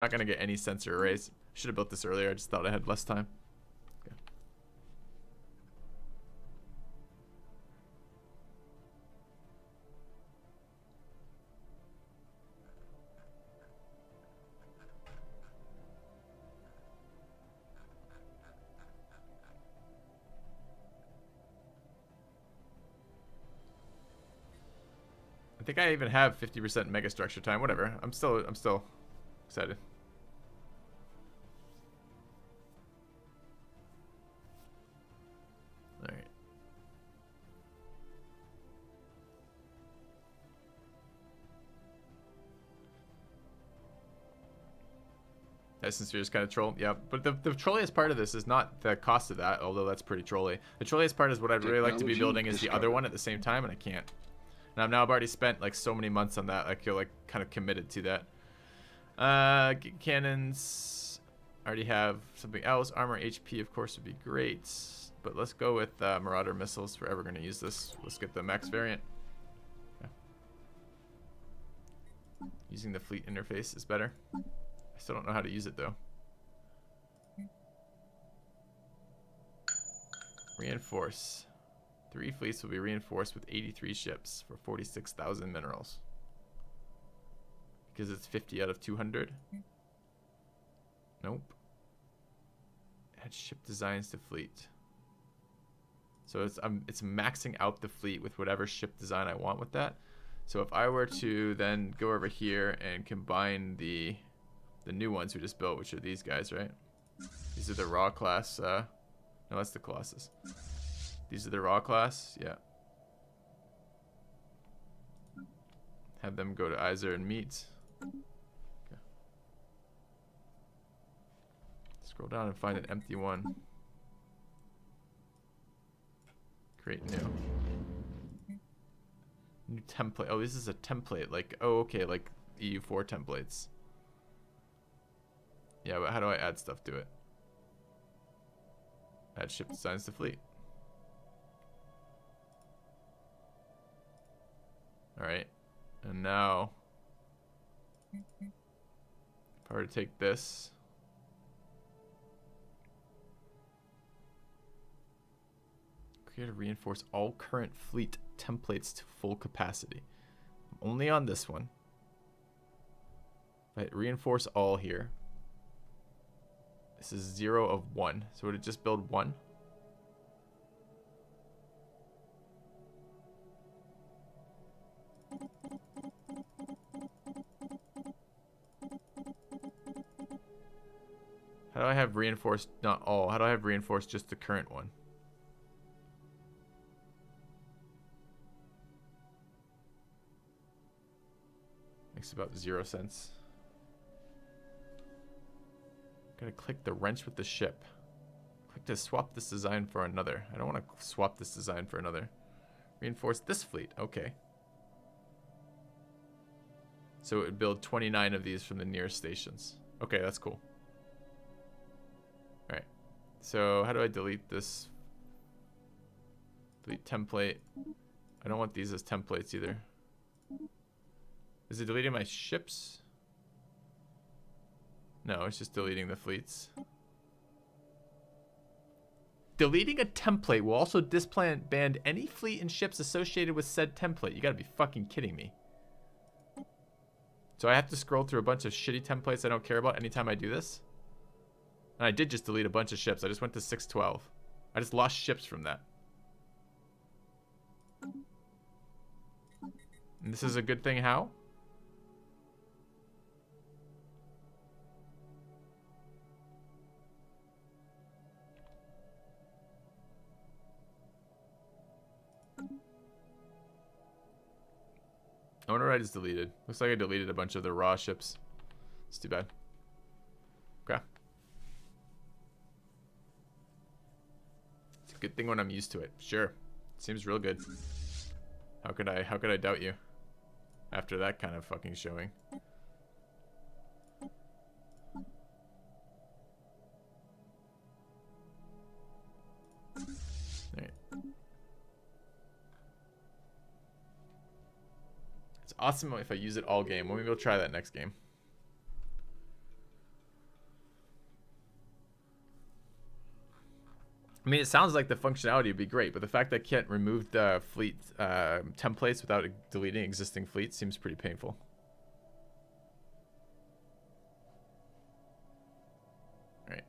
Not gonna get any sensor arrays. Should have built this earlier. I just thought I had less time. Okay. I think I even have 50% megastructure time. Whatever. I'm still excited. All right. Essence Sphere is kind of troll. Yeah, but the trolliest part of this is not the cost of that, although that's pretty trolly. The trolliest part is what I'd really like to be building is the other one at the same time, and I can't. And I've already spent like so many months on that. I feel like kind of committed to that. Cannons. I already have something else. Armor HP, of course, would be great. But let's go with Marauder missiles if we're ever going to use this. Let's get the max variant. Yeah. Using the fleet interface is better. I still don't know how to use it though. Reinforce. 3 fleets will be reinforced with 83 ships for 46,000 minerals. Because it's 50 out of 200. Nope. Add ship designs to fleet. So it's maxing out the fleet with whatever ship design I want with that. So if I were to then go over here and combine the new ones we just built, which are these guys, right? These are the raw class. No, that's the Colossus. These are the raw class, yeah. Have them go to Iser and meet. Okay. Scroll down and find an empty one. Create new. New template. Oh, this is a template. Like, oh, okay, like EU4 templates. Yeah, but how do I add stuff to it? Add ship designs to fleet. Alright. And now, if I were to take this. Create or reinforce all current fleet templates to full capacity. Only on this one. Right, reinforce all here. This is 0 of 1. So would it just build 1? How do I have reinforced not all? How do I have reinforced just the current one? Makes about 0 sense. Gotta click the wrench with the ship. Click to swap this design for another. I don't want to swap this design for another. Reinforce this fleet. Okay. So it would build 29 of these from the nearest stations. Okay, that's cool. Alright. So how do I delete this? Delete template. I don't want these as templates either. Is it deleting my ships? No, it's just deleting the fleets. Deleting a template will also disband any fleet and ships associated with said template. You gotta be fucking kidding me. So I have to scroll through a bunch of shitty templates I don't care about anytime I do this? And I did just delete a bunch of ships. I just went to 612. I just lost ships from that. And this is a good thing how? Owner right is deleted. Looks like I deleted a bunch of the raw ships. It's too bad. Okay. It's a good thing when I'm used to it. Sure. Seems real good. How could I doubt you? After that kind of fucking showing. Alright. It's awesome if I use it all game. Well, maybe we'll try that next game. I mean, it sounds like the functionality would be great, but the fact that I can't remove the fleet templates without deleting existing fleets seems pretty painful. Alright.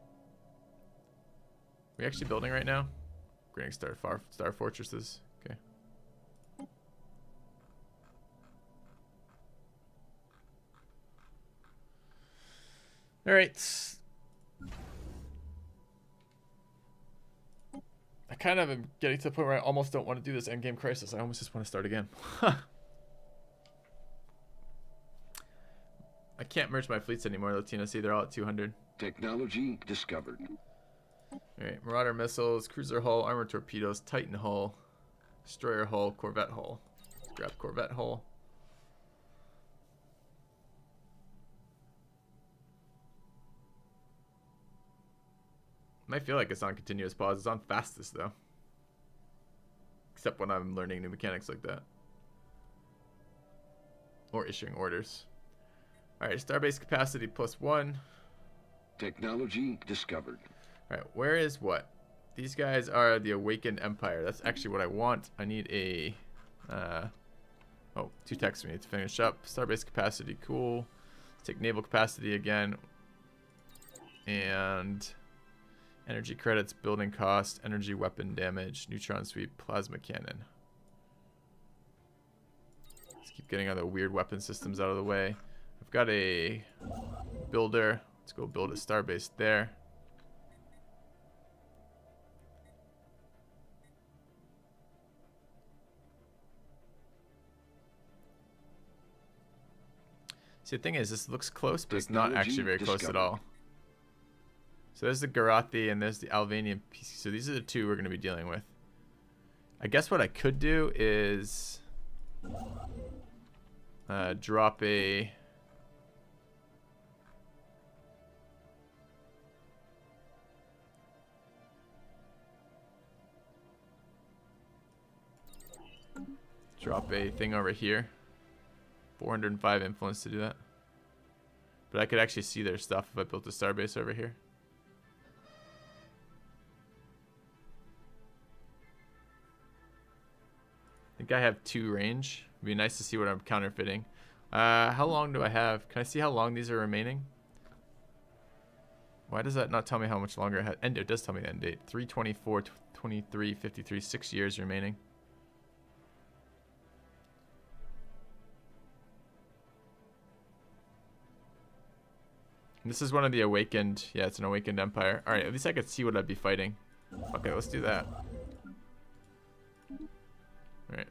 We actually building right now? Grading star fortresses. Okay. Alright. I kind of am getting to the point where I almost don't want to do this endgame crisis. I almost just want to start again. I can't merge my fleets anymore, Latino. See, they're all at 200. Technology discovered. Alright, Marauder missiles, cruiser hull, armored torpedoes, Titan hull, destroyer hull, Corvette hull. Let's grab Corvette hull. Might feel like it's on continuous pause. It's on fastest though. Except when I'm learning new mechanics like that. Or issuing orders. Alright, starbase capacity +1. Technology discovered. Alright, where is what? These guys are the Awakened Empire. That's actually what I want. I need a... oh, 2 texts we need to finish up. Starbase capacity, cool. Let's take naval capacity again. And... energy credits, building cost, energy weapon damage, neutron sweep, plasma cannon. Let's keep getting other weird weapon systems out of the way. I've got a builder. Let's go build a starbase there. See, the thing is, this looks close, but it's not actually very close at all. So there's the Garathi and there's the Albanian PC. So these are the 2 we're going to be dealing with. I guess what I could do is drop a... drop a thing over here. 405 influence to do that. But I could actually see their stuff if I built a starbase over here. I think I have 2 range. It'd be nice to see what I'm counterfeiting. How long do I have? Can I see how long these are remaining? Why does that not tell me how much longer I have? And it does tell me the end date. 3/24, 23, 53, 6 years remaining. And this is one of the awakened. Yeah, it's an awakened empire. All right, at least I could see what I'd be fighting. Okay, let's do that. All right.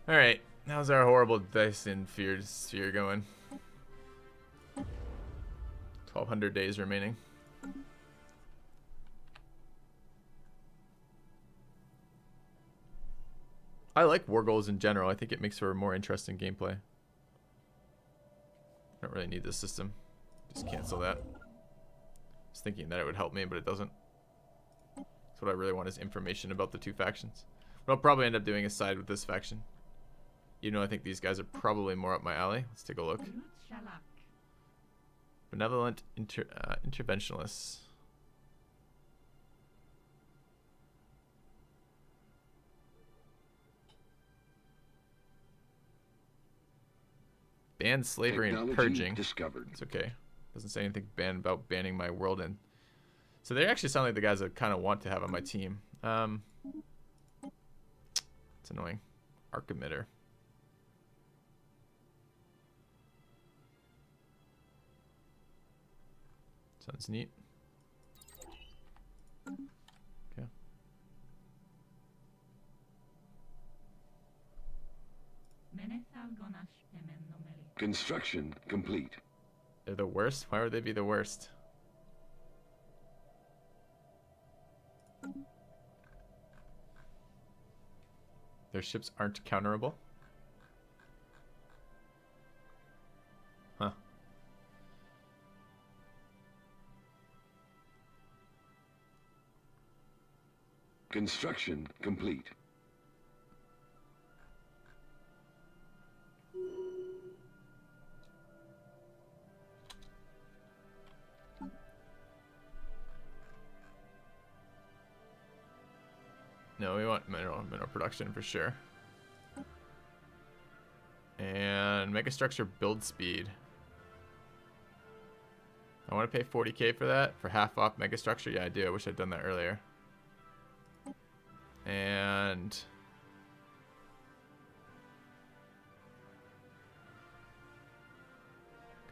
Alright, how's our horrible Dyson sphere going? 1,200 days remaining. I like war goals in general. I think it makes for a more interesting gameplay. I don't really need this system. Just cancel that. I was thinking that it would help me, but it doesn't. So what I really want is information about the 2 factions. What I'll probably end up doing is side with this faction. You know, I think these guys are probably more up my alley. Let's take a look. Benevolent interventionalists. Ban slavery and purging. Discovered. It's okay. Doesn't say anything about banning my world in. So they actually sound like the guys I kind of want to have on my team. It's annoying. Arc emitter. Sounds neat. Okay. Construction complete. They're the worst? Why would they be the worst? Their ships aren't counterable. Construction complete. No, we want mineral production for sure. And megastructure build speed. I want to pay 40k for that, for half off megastructure. Yeah, I do. I wish I'd done that earlier. And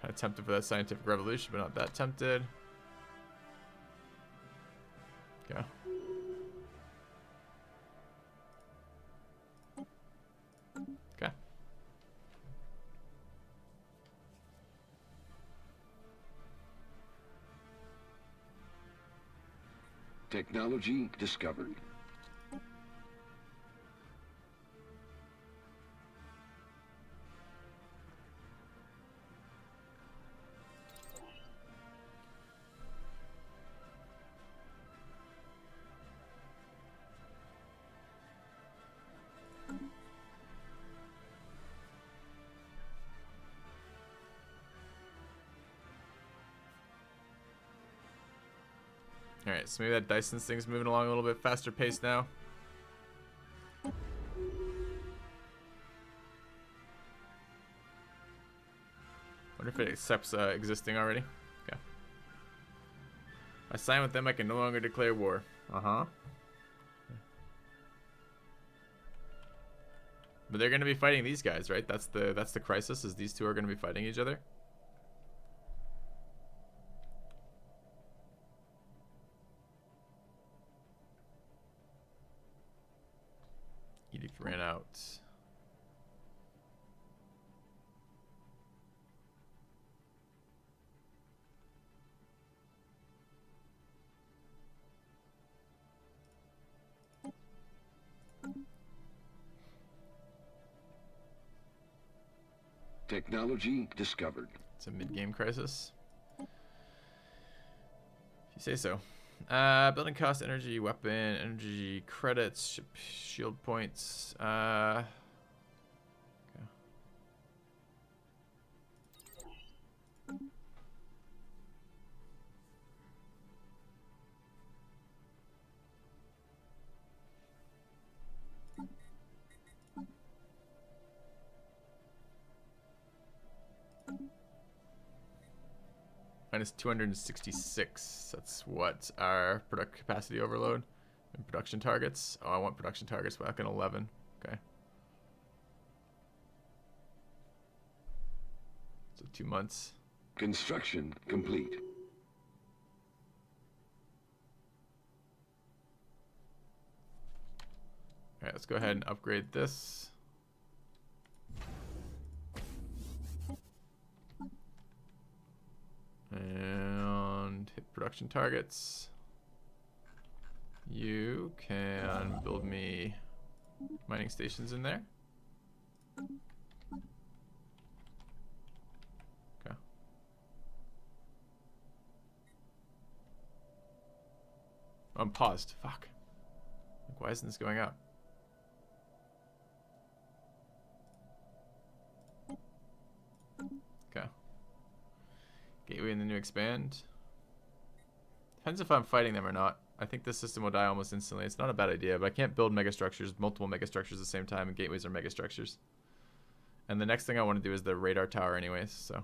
kind of tempted for that scientific revolution, but not that tempted. Okay. Okay. Technology discovered. Alright, so maybe that Dyson's thing's moving along a little bit faster pace now. Wonder if it accepts existing already. Okay. If I sign with them, I can no longer declare war. Uh-huh. But they're gonna be fighting these guys, right? That's the crisis, is these two are gonna be fighting each other. Edict ran out. Technology discovered. It's a mid-game crisis. If you say so. Building cost, energy, weapon, energy credits, ship, shield points. Okay. Minus 266. That's what our product capacity overload and production targets. Oh, I want production targets back in 11. Okay. So 2 months. Construction complete. All right, let's go ahead and upgrade this. And hit production targets. You can build me mining stations in there. Okay. I'm paused. Fuck. Like, why isn't this going up? Okay. Gateway and the new expand. Depends if I'm fighting them or not. I think this system will die almost instantly. It's not a bad idea, but I can't build megastructures, multiple megastructures at the same time, and gateways are megastructures. And the next thing I want to do is the radar tower anyways, so. I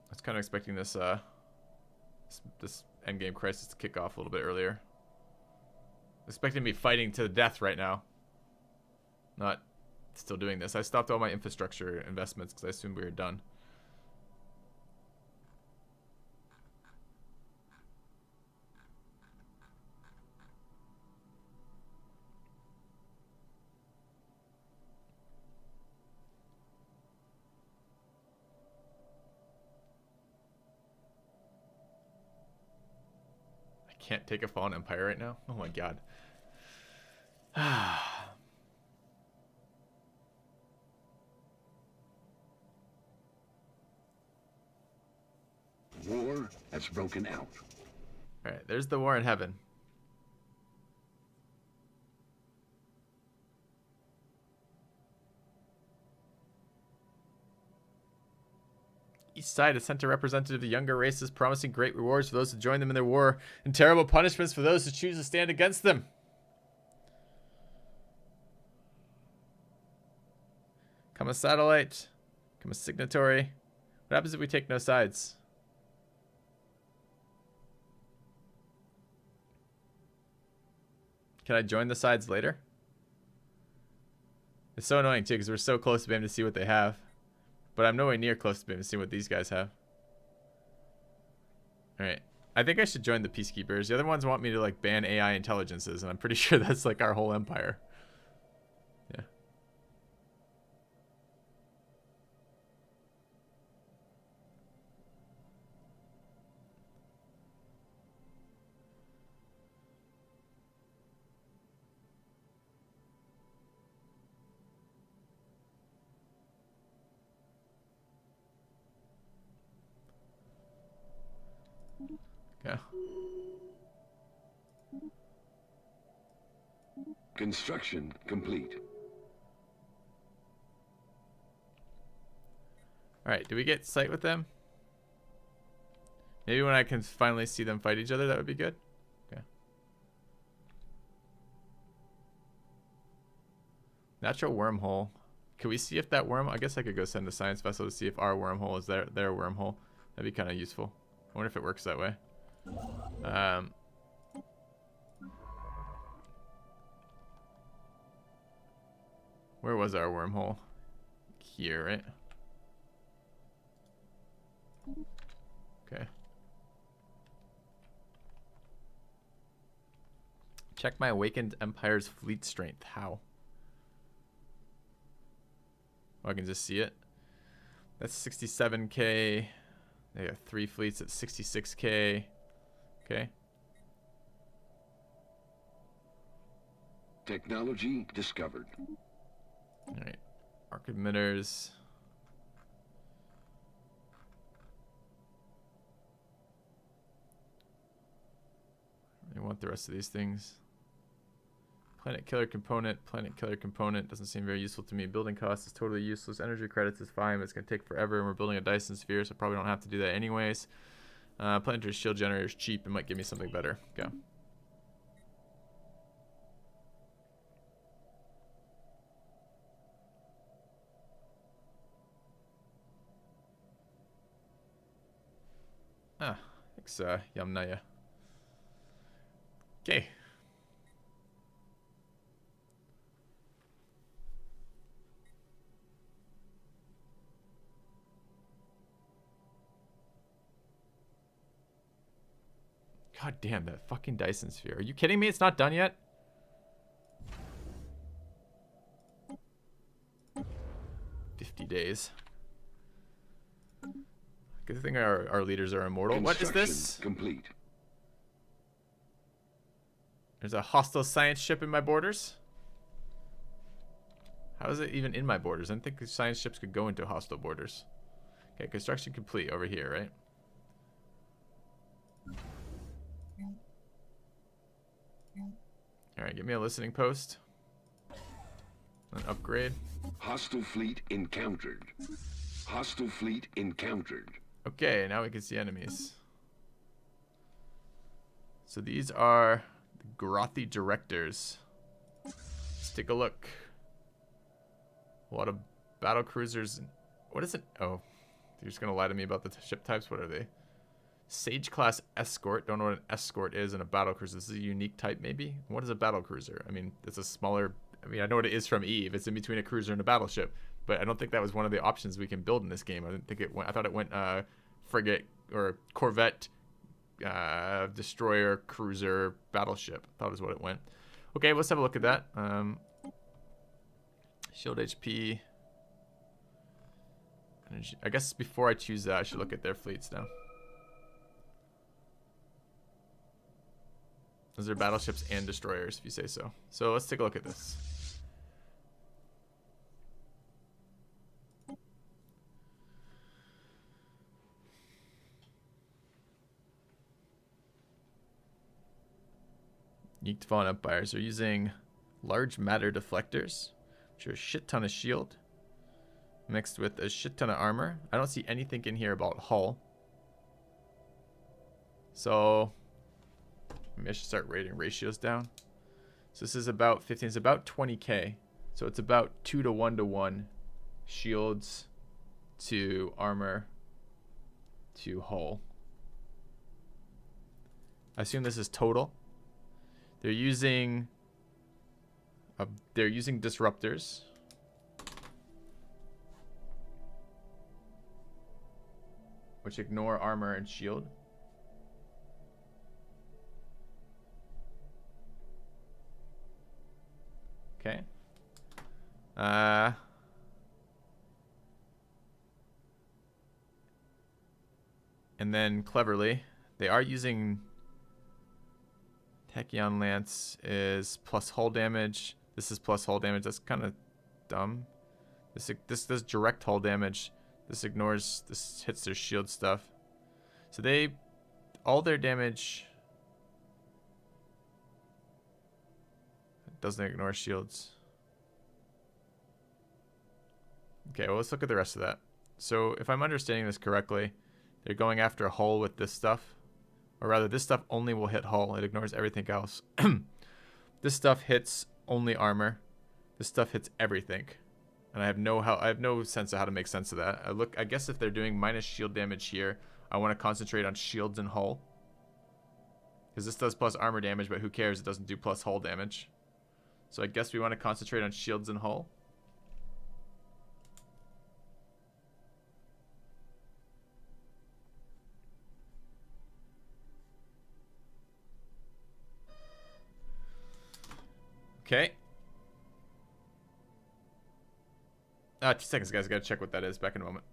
was kind of expecting this this endgame crisis to kick off a little bit earlier. Expecting me fighting to the death right now. Not still doing this. I stopped all my infrastructure investments because I assumed we were done. I can't take a fallen empire right now. Oh my god. has broken out. All right, there's the war in heaven. Each side has sent a representative of the younger races, promising great rewards for those who join them in their war, and terrible punishments for those who choose to stand against them. Come a satellite. Come a signatory. What happens if we take no sides? Can I join the sides later? It's so annoying too, because we're so close to being able to see what they have. But I'm nowhere near close to being able to see what these guys have. Alright. I think I should join the Peacekeepers. The other ones want me to like ban AI intelligences, and I'm pretty sure that's like our whole empire. Yeah. Yeah. Construction complete. Alright, do we get sight with them? Maybe when I can finally see them fight each other, that would be good. Okay. Natural wormhole. Can we see if that worm... I guess I could go send a science vessel to see if our wormhole is their wormhole. That'd be kind of useful. I wonder if it works that way. Where was our wormhole? Here, right? Okay. Check my awakened empire's fleet strength. How? Oh, I can just see it. That's 67k. They got 3 fleets at 66k. Okay. Technology discovered. Alright. Arc emitters. I want the rest of these things. Planet killer component. Planet killer component doesn't seem very useful to me. Building cost is totally useless. Energy credits is fine, but it's going to take forever, and we're building a Dyson sphere, so probably don't have to do that anyways. Planetary shield generator is cheap. It might give me something better. Go. Ah, thanks, Yamnaya. Okay. God damn, that fucking Dyson sphere. Are you kidding me? It's not done yet? days. Good thing our leaders are immortal. What is this? Complete. There's a hostile science ship in my borders. How is it even in my borders? I didn't think science ships could go into hostile borders. Okay, construction complete over here, right? Alright, give me a listening post. An upgrade. Hostile fleet encountered. Hostile fleet encountered. Okay, now we can see enemies. So these are the Grothy directors. Let's take a look. A lot of battle cruisers. What is it? Oh, you're just gonna lie to me about the ship types. What are they? Sage class escort. Don't know what an escort is in a battle cruiser. This is a unique type, maybe. What is a battle cruiser? I mean, it's a smaller. I mean, I know what it is from Eve. It's in between a cruiser and a battleship. But I don't think that was one of the options we can build in this game. I didn't think it went. I thought it went frigate or corvette, destroyer, cruiser, battleship. I thought is what it went. Okay, let's have a look at that. Shield HP. Energy. I guess before I choose that, I should look at their fleets now. Those are battleships and destroyers, if you say so. So let's take a look at this. Unique to fallen empires. They're using large matter deflectors, which are a shit ton of shield, mixed with a shit ton of armor. I don't see anything in here about hull. So maybe I should start rating ratios down. So this is about 15. It's about 20k. So it's about 2 to 1 to 1 shields to armor to hull. I assume this is total. They're using disruptors. Which ignore armor and shield. Okay. And then cleverly, they are using Tachyon Lance is plus hull damage. This is plus hull damage. That's kind of dumb. This does direct hull damage. This ignores, this hits their shield stuff. So they, all their damage doesn't ignore shields. Okay, well, let's look at the rest of that. So if I'm understanding this correctly, they're going after a hull with this stuff. Or rather, this stuff only will hit hull. It ignores everything else. This stuff hits only armor. This stuff hits everything. And I have no sense of how to make sense of that. I guess if they're doing minus shield damage here, I want to concentrate on shields and hull. Because this does plus armor damage, but who cares? It doesn't do plus hull damage. So I guess we want to concentrate on shields and hull. Okay. 2 seconds, guys. I gotta check what that is. Back in a moment.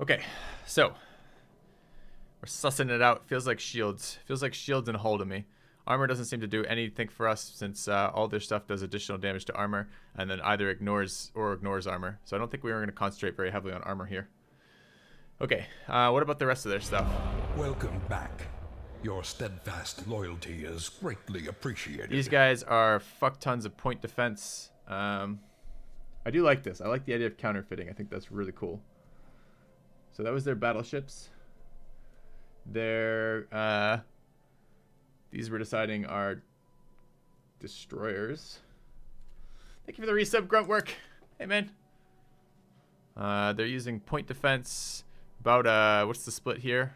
Okay, so we're sussing it out. Feels like shields. Feels like shields and hull to me. Armor doesn't seem to do anything for us since all their stuff does additional damage to armor and then either ignores armor. So I don't think we were going to concentrate very heavily on armor here. Okay, what about the rest of their stuff? Welcome back. Your steadfast loyalty is greatly appreciated. These guys are fuck tons of point defense. I do like this. I like the idea of counterfeiting. I think that's really cool. So that was their battleships. Their these we're deciding are destroyers. Thank you for the resub, Gruntwork. Hey man. They're using point defense. About what's the split here?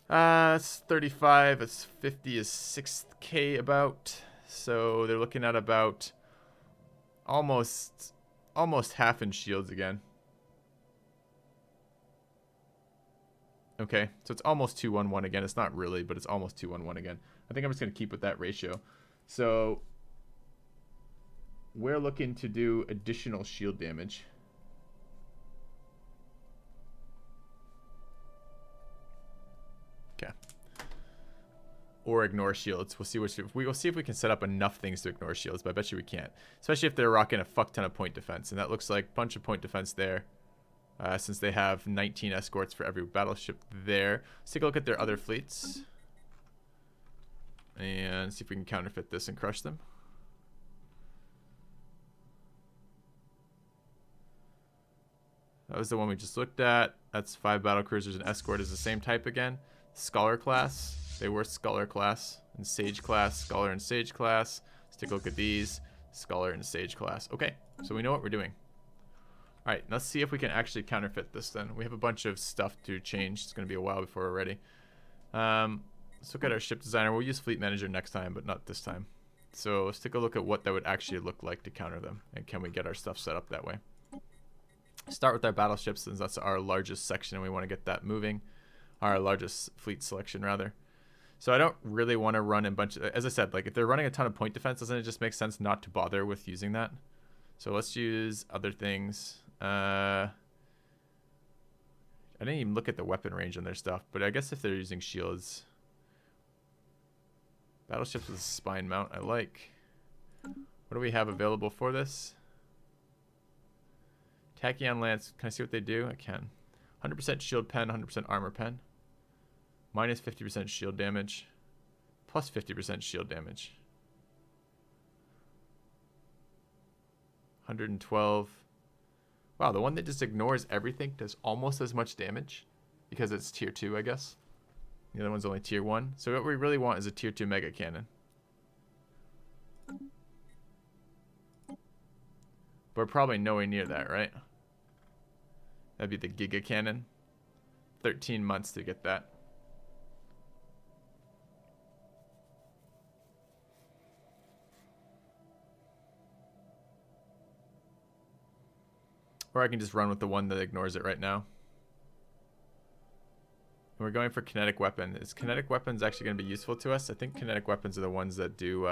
It's 35. It's 50 is 6k about. So they're looking at about almost half in shields again. Okay, so it's almost 2-1-1 again. It's not really, but it's almost 2-1-1 again. I think I'm just going to keep with that ratio. So we're looking to do additional shield damage. Okay. Or ignore shields. We'll see we'll see if we can set up enough things to ignore shields, but I bet you we can't. Especially if they're rocking a fuck ton of point defense, and that looks like a bunch of point defense there. Since they have 19 escorts for every battleship there. Let's take a look at their other fleets. and see if we can counterfeit this and crush them. That was the one we just looked at. That's 5 battle cruisers, and escort is the same type again. Scholar class, they were scholar class, and sage class, scholar and sage class. Let's take a look at these. Scholar and sage class. Okay, so we know what we're doing. All right, let's see if we can actually counterfeit this then. We have a bunch of stuff to change. It's going to be a while before we're ready. Let's look at our ship designer. We'll use fleet manager next time, but not this time. So let's take a look at what that would actually look like to counter them, and can we get our stuff set up that way. Start with our battleships, since that's our largest section and we want to get that moving. Our largest fleet selection, rather. So I don't really want to run a bunch of, as I said, like if they're running a ton of point defense, doesn't it just make sense not to bother with using that? So let's use other things. I didn't even look at the weapon range on their stuff, but I guess if they're using shields. Battleships with a spine mount, I like. What do we have available for this? Tachyon Lance, can I see what they do? I can. 100% shield pen, 100% armor pen. Minus 50% shield damage. Plus 50% shield damage. 112. Wow, the one that just ignores everything does almost as much damage. Because it's tier 2, I guess. The other one's only tier 1. So what we really want is a tier 2 mega cannon. But we're probably nowhere near that, right? That'd be the Giga Cannon. 13 months to get that. Or I can just run with the one that ignores it right now. And we're going for kinetic weapon. Is kinetic weapons actually going to be useful to us? I think kinetic weapons are the ones that do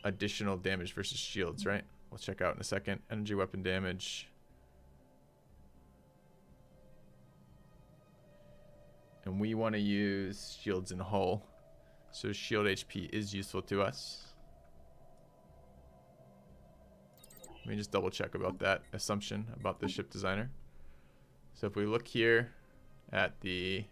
additional damage versus shields, right? We'll check out in a second. Energy weapon damage. And we want to use shields and hull. So shield HP is useful to us. Let me just double check about that assumption about the ship designer. So if we look here at the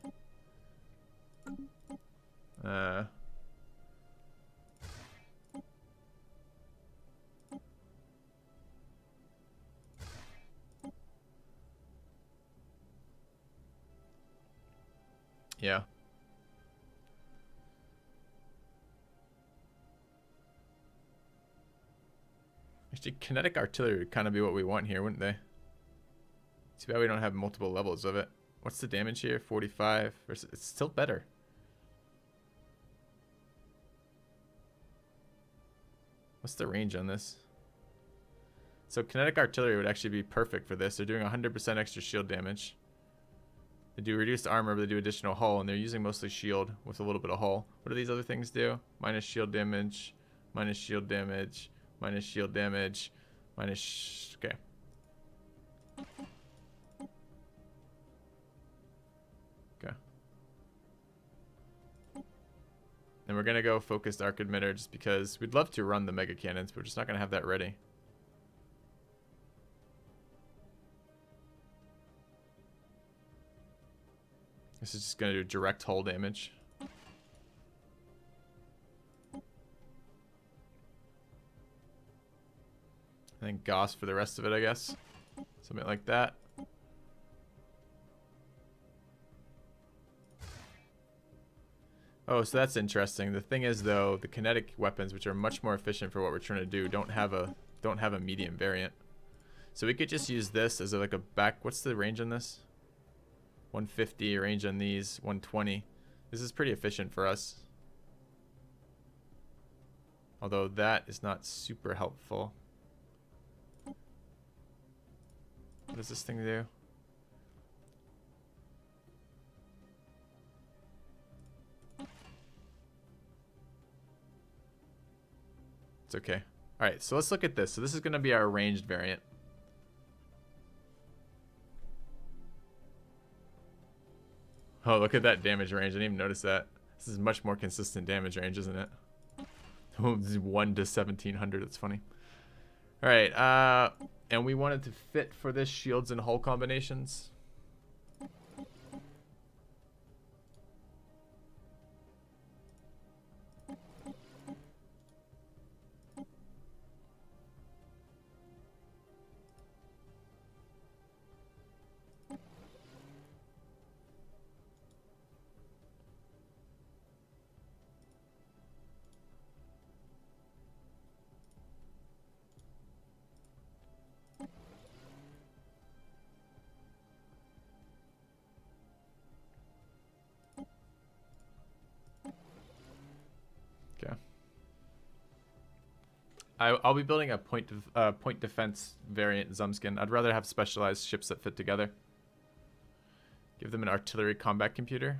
yeah. Actually, kinetic artillery would kind of be what we want here, wouldn't they? Too bad we don't have multiple levels of it. What's the damage here? 45 versus... It's still better. What's the range on this? So kinetic artillery would actually be perfect for this. They're doing 100% extra shield damage. They do reduced armor, but they do additional hull, and they're using mostly shield with a little bit of hull. What do these other things do? Minus shield damage, minus shield damage, minus shield damage, minus... Okay. Okay. And we're going to go focused arc emitter just because we'd love to run the mega cannons, but we're just not going to have that ready. This is just going to do direct hull damage. And then Gauss for the rest of it, I guess. Something like that. Oh, so that's interesting. The thing is, though, the kinetic weapons, which are much more efficient for what we're trying to do, don't have a medium variant. So we could just use this as like a back... What's the range on this? 150 range on these, 120. This is pretty efficient for us. Although that is not super helpful. What does this thing do? It's okay. Alright, so let's look at this. So this is going to be our ranged variant. Oh, look at that damage range. I didn't even notice that. This is much more consistent damage range, isn't it? 1 to 1700. That's funny. All right. And we wanted to fit for this shields and hull combinations. I'll be building a point defense variant Zumskin. I'd rather have specialized ships that fit together. Give them an artillery combat computer.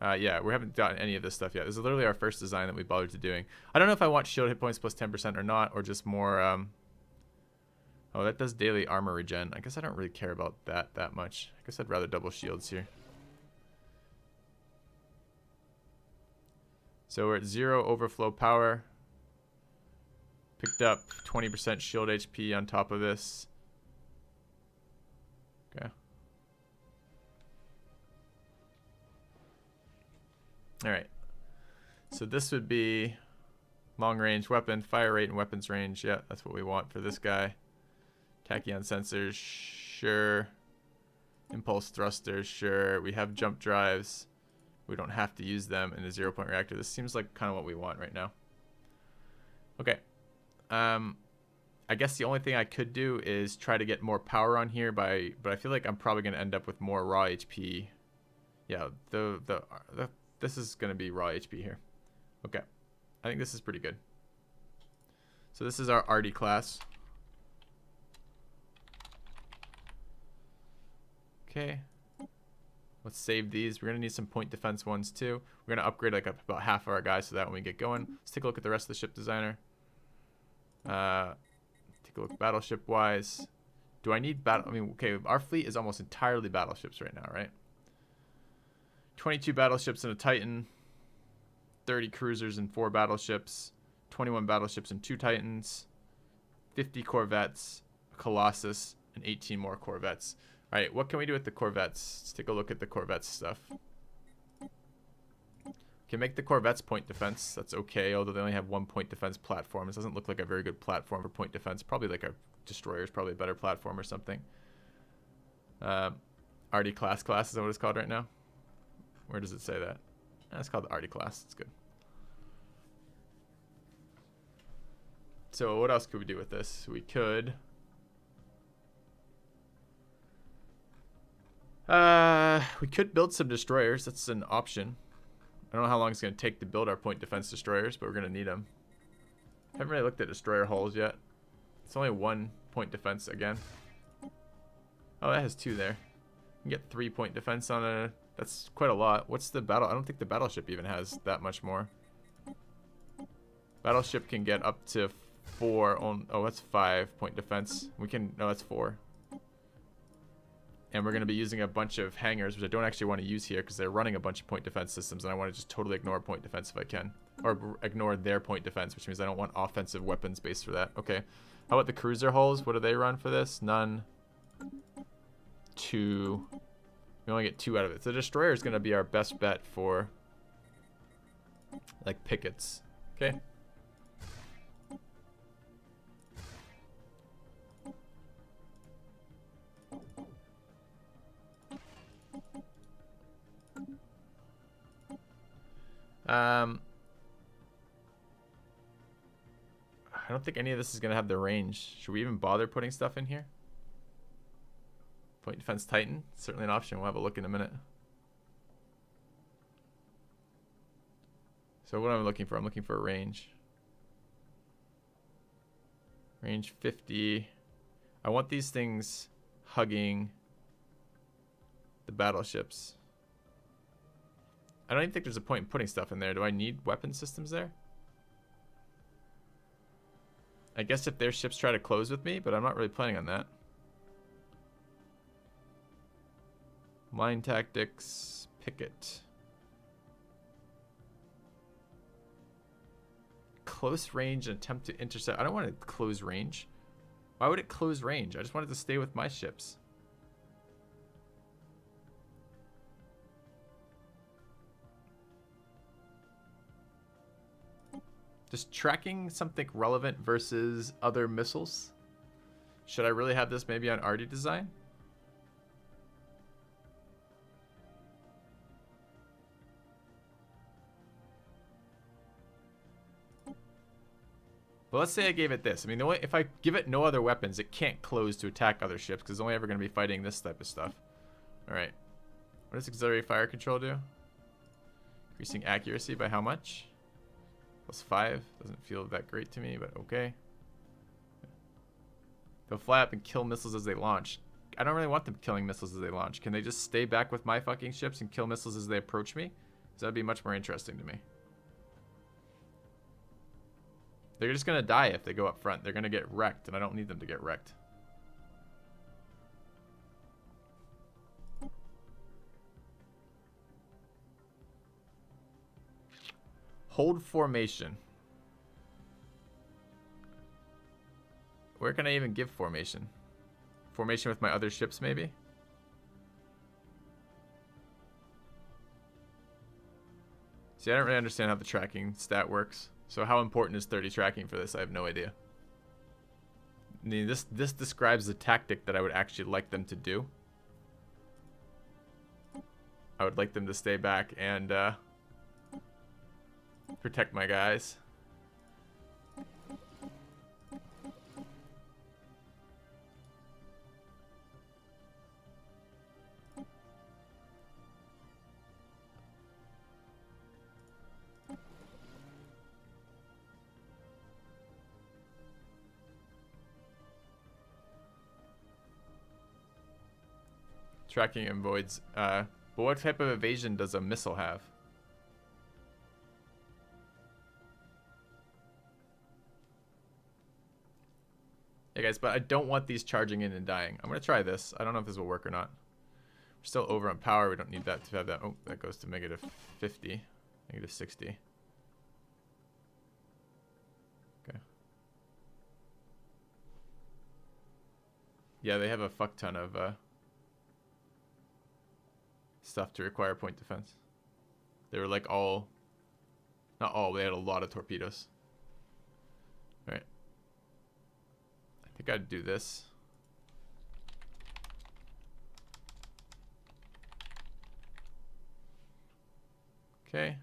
Yeah, we haven't gotten any of this stuff yet. This is literally our first design that we bothered to doing. I don't know if I want shield hit points plus 10% or not, or just more. Oh, that does daily armor regen. I guess I don't really care about that much. I guess I'd rather double shields here. So we're at 0 overflow power. Picked up 20% shield HP on top of this. Okay. Alright. So this would be long range weapon, fire rate, and weapons range. Yeah, that's what we want for this guy. Tachyon sensors, sure. Impulse thrusters, sure. We have jump drives. We don't have to use them in the 0-point reactor. This seems like kind of what we want right now. Okay. I guess the only thing I could do is try to get more power on here but I feel like I'm probably going to end up with more raw HP. Yeah, this is going to be raw HP here. Okay. I think this is pretty good. So this is our Arty class. Okay. Let's save these. We're going to need some point defense ones too. We're going to upgrade like about half of our guys so that when we get going. Let's take a look at the rest of the ship designer. Take a look battleship wise. Do I need battle? I mean, okay, our fleet is almost entirely battleships right now, right? 22 battleships and a Titan, 30 cruisers and 4 battleships, 21 battleships and 2 Titans, 50 corvettes, a Colossus, and 18 more corvettes. All right, what can we do with the corvettes? Let's take a look at the corvettes stuff. Can make the corvettes point defense. That's okay, although they only have 1 point defense platform. This doesn't look like a very good platform for point defense. Probably like a destroyer is probably a better platform or something. Arty class is that what it's called right now? Where does it say that? It's called the Arty class. It's good. So what else could we do with this? We could... we could build some destroyers. That's an option. I don't know how long it's going to take to build our point defense destroyers, but we're going to need them. Haven't really looked at destroyer hulls yet. It's only 1 point defense again. Oh, that has 2 there. You can get 3 point defense on a... That's quite a lot. What's the battle? I don't think the battleship even has that much more. Battleship can get up to 4. Oh, that's 5 point defense. We can... No, that's 4. And we're going to be using a bunch of hangars, which I don't actually want to use here because they're running a bunch of point defense systems, and I want to just totally ignore point defense if I can. Or ignore their point defense, which means I don't want offensive weapons based for that. Okay. How about the cruiser hulls? What do they run for this? None. 2. We only get 2 out of it. So the destroyer is going to be our best bet for, like, pickets. Okay. I don't think any of this is going to have the range. Should we even bother putting stuff in here? Point defense Titan, certainly an option. We'll have a look in a minute. So what am I looking for? I'm looking for a range. Range 50. I want these things hugging the battleships. I don't even think there's a point in putting stuff in there. Do I need weapon systems there? I guess if their ships try to close with me, but I'm not really planning on that. Line tactics, picket. Close range and attempt to intercept. I don't want to close range. Why would it close range? I just wanted to stay with my ships. Just tracking something relevant versus other missiles. Should I really have this maybe on Arty design? Well, let's say I gave it this. I mean, the way, if I give it no other weapons, it can't close to attack other ships because it's only ever going to be fighting this type of stuff. All right. What does auxiliary fire control do? Increasing accuracy by how much? +5. Doesn't feel that great to me, but okay. They'll fly up and kill missiles as they launch. I don't really want them killing missiles as they launch. Can they just stay back with my fucking ships and kill missiles as they approach me? Because that would be much more interesting to me. They're just going to die if they go up front. They're going to get wrecked, and I don't need them to get wrecked. Hold formation. Where can I even give formation? Formation with my other ships, maybe? See, I don't really understand how the tracking stat works. So how important is 30 tracking for this? I have no idea. I mean, this describes the tactic that I would actually like them to do. I would like them to stay back and protect my guys. Tracking and voids. But what type of evasion does a missile have? Yeah, guys, but I don't want these charging in and dying. I'm going to try this. I don't know if this will work or not. We're still over on power. We don't need that to have that. Oh, that goes to negative 50. Negative 60. Okay. Yeah, they have a fuck ton of stuff to require point defense. They were like all... Not all, they had a lot of torpedoes. Alright. I think I'd do this. Okay.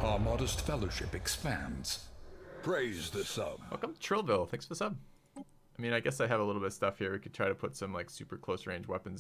Our modest fellowship expands. Praise the sub. Welcome to Trillville. Thanks for the sub. I mean, I guess I have a little bit of stuff here. We could try to put some like super close range weapons